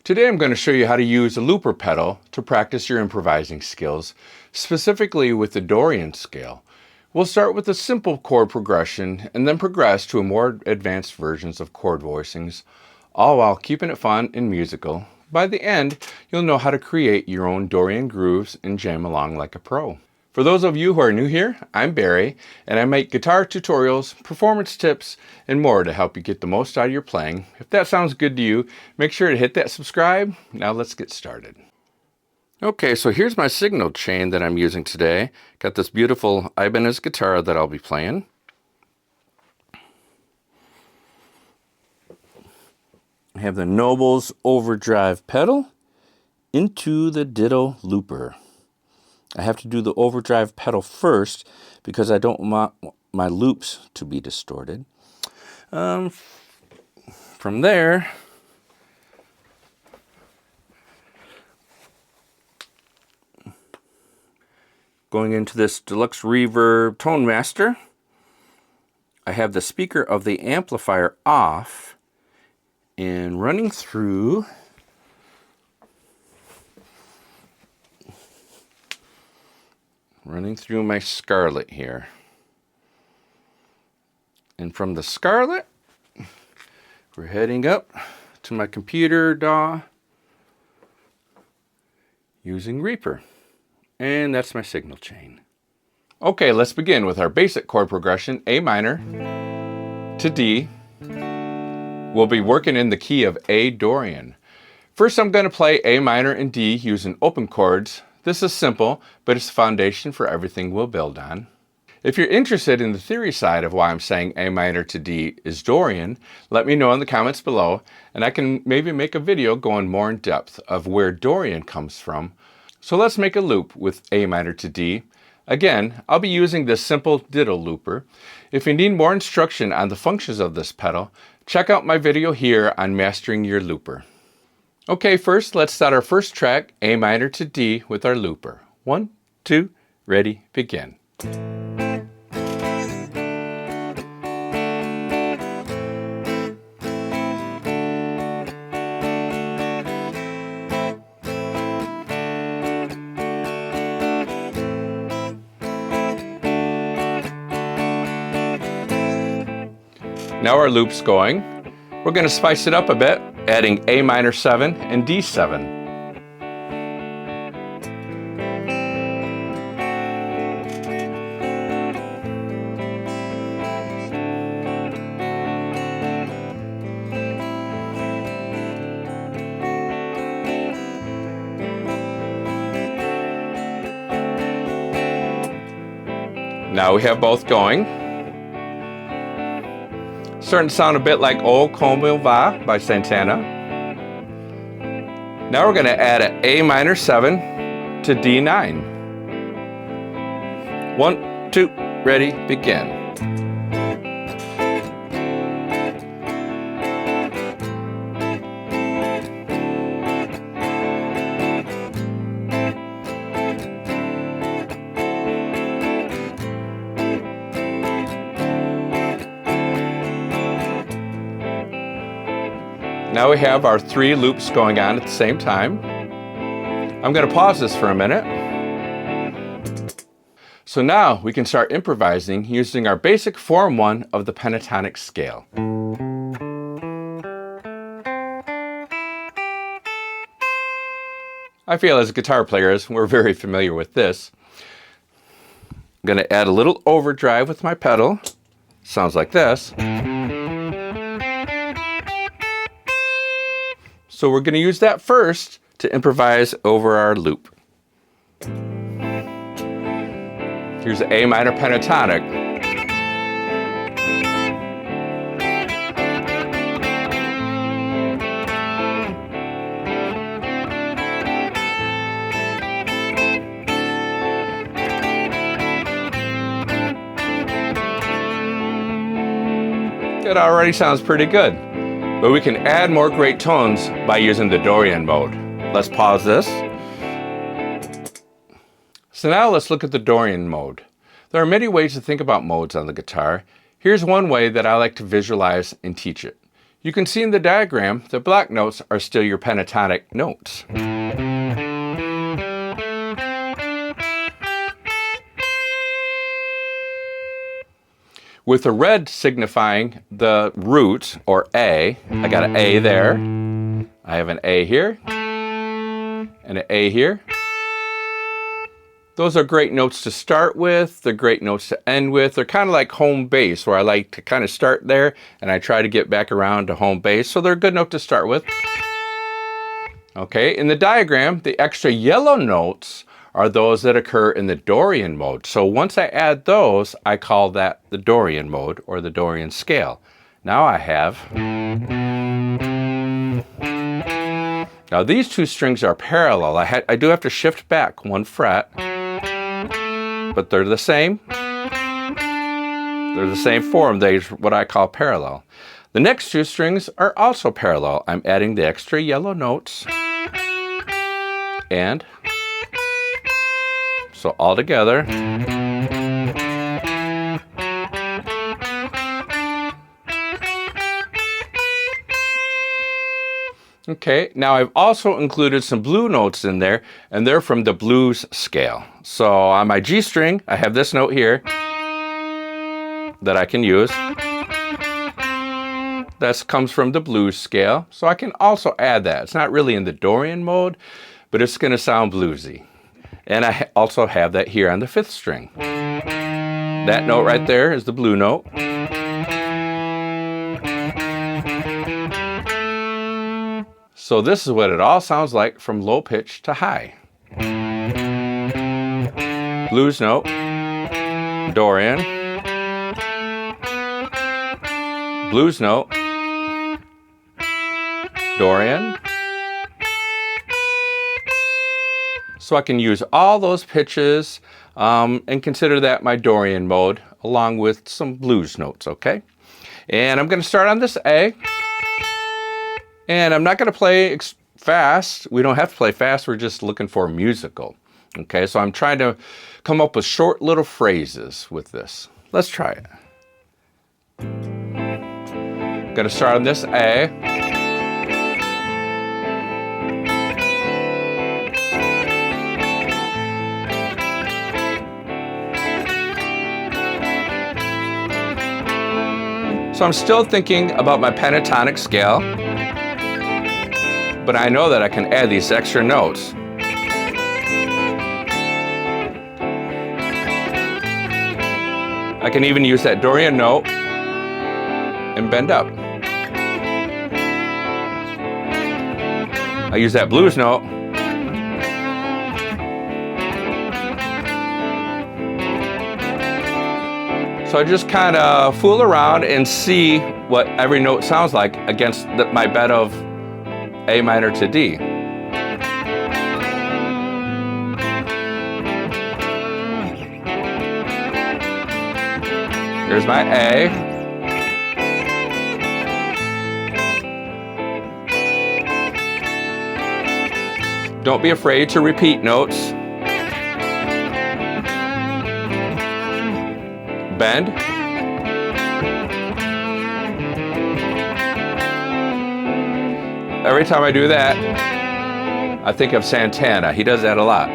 Today I'm going to show you how to use a looper pedal to practice your improvising skills, specifically with the Dorian scale. We'll start with a simple chord progression and then progress to more advanced versions of chord voicings, all while keeping it fun and musical. By the end, you'll know how to create your own Dorian grooves and jam along like a pro. For those of you who are new here, I'm Barry, and I make guitar tutorials, performance tips, and more to help you get the most out of your playing. If that sounds good to you, make sure to hit that subscribe. Now let's get started. Okay, so here's my signal chain that I'm using today. Got this beautiful Ibanez guitar that I'll be playing. I have the Noble's overdrive pedal into the Ditto Looper. I have to do the overdrive pedal first because I don't want my loops to be distorted. From there, going into this Deluxe Reverb Tone Master, I have the speaker of the amplifier off and running through my Scarlett here. And from the Scarlett, we're heading up to my computer DAW using Reaper. And that's my signal chain. Okay, let's begin with our basic chord progression, A minor to D. We'll be working in the key of A Dorian. First, I'm going to play A minor and D using open chords. This is simple, but it's the foundation for everything we'll build on. If you're interested in the theory side of why I'm saying A minor to D is Dorian, let me know in the comments below, and I can maybe make a video going more in depth of where Dorian comes from. So let's make a loop with A minor to D. Again, I'll be using this simple Ditto Looper. If you need more instruction on the functions of this pedal, check out my video here on mastering your looper. Okay, first let's start our first track, A minor to D, with our looper. 1, 2, ready, begin. Now our loop's going. We're going to spice it up a bit, adding A minor 7 and D7. Now we have both going. Starting to sound a bit like O Como Va by Santana. Now we're going to add an A minor 7 to D9. 1, 2, ready, begin. Now we have our 3 loops going on at the same time. I'm going to pause this for a minute. So now we can start improvising using our basic form 1 of the pentatonic scale. I feel as guitar players, we're very familiar with this. I'm going to add a little overdrive with my pedal. Sounds like this. So we're going to use that first to improvise over our loop. Here's the A minor pentatonic. It already sounds pretty good. But we can add more great tones by using the Dorian mode. Let's pause this. So now let's look at the Dorian mode. There are many ways to think about modes on the guitar. Here's one way that I like to visualize and teach it. You can see in the diagram, the black notes are still your pentatonic notes. With the red signifying the root, or A, I got an A there, I have an A here, and an A here. Those are great notes to start with, they're great notes to end with. They're kind of like home base, where I like to kind of start there, and I try to get back around to home base, so they're a good note to start with. Okay, in the diagram, the extra yellow notes are those that occur in the Dorian mode. So once I add those, I call that the Dorian mode, or the Dorian scale. Now I have... Now these two strings are parallel. I do have to shift back one fret, but they're the same. They're the same form. They're what I call parallel. The next two strings are also parallel. I'm adding the extra yellow notes, and so all together. Okay, now I've also included some blue notes in there, and they're from the blues scale. So on my G string, I have this note here that I can use. That comes from the blues scale, so I can also add that. It's not really in the Dorian mode, but it's going to sound bluesy. And I also have that here on the 5th string. That note right there is the blue note. So this is what it all sounds like from low pitch to high. Blues note, Dorian, blues note, Dorian. So I can use all those pitches and consider that my Dorian mode, along with some blues notes, okay? And I'm going to start on this A. And I'm not going to play fast. We don't have to play fast. We're just looking for musical. Okay, so I'm trying to come up with short little phrases with this. Let's try it. Going to start on this A. So I'm still thinking about my pentatonic scale, but I know that I can add these extra notes. I can even use that Dorian note and bend up. I use that blues note. So I just kind of fool around and see what every note sounds like against my bed of A minor to D. Here's my A. Don't be afraid to repeat notes. Bend. Every time I do that, I think of Santana. He does that a lot.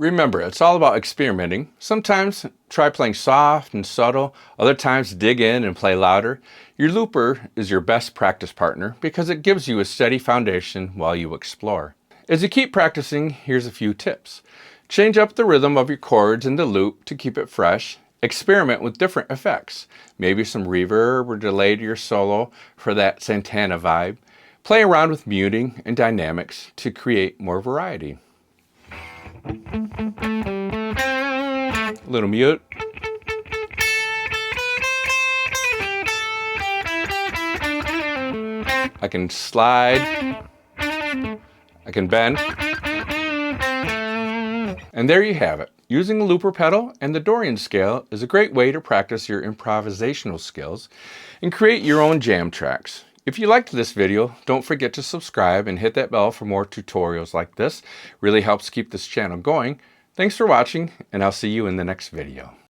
Remember, it's all about experimenting. Sometimes try playing soft and subtle, other times dig in and play louder. Your looper is your best practice partner because it gives you a steady foundation while you explore. As you keep practicing, here's a few tips. Change up the rhythm of your chords in the loop to keep it fresh. Experiment with different effects, maybe some reverb or delay to your solo for that Santana vibe. Play around with muting and dynamics to create more variety. Little mute. I can slide, I can bend. And there you have it. Using a looper pedal and the Dorian scale is a great way to practice your improvisational skills and create your own jam tracks. If you liked this video, don't forget to subscribe and hit that bell for more tutorials like this. Really helps keep this channel going. Thanks for watching, and I'll see you in the next video.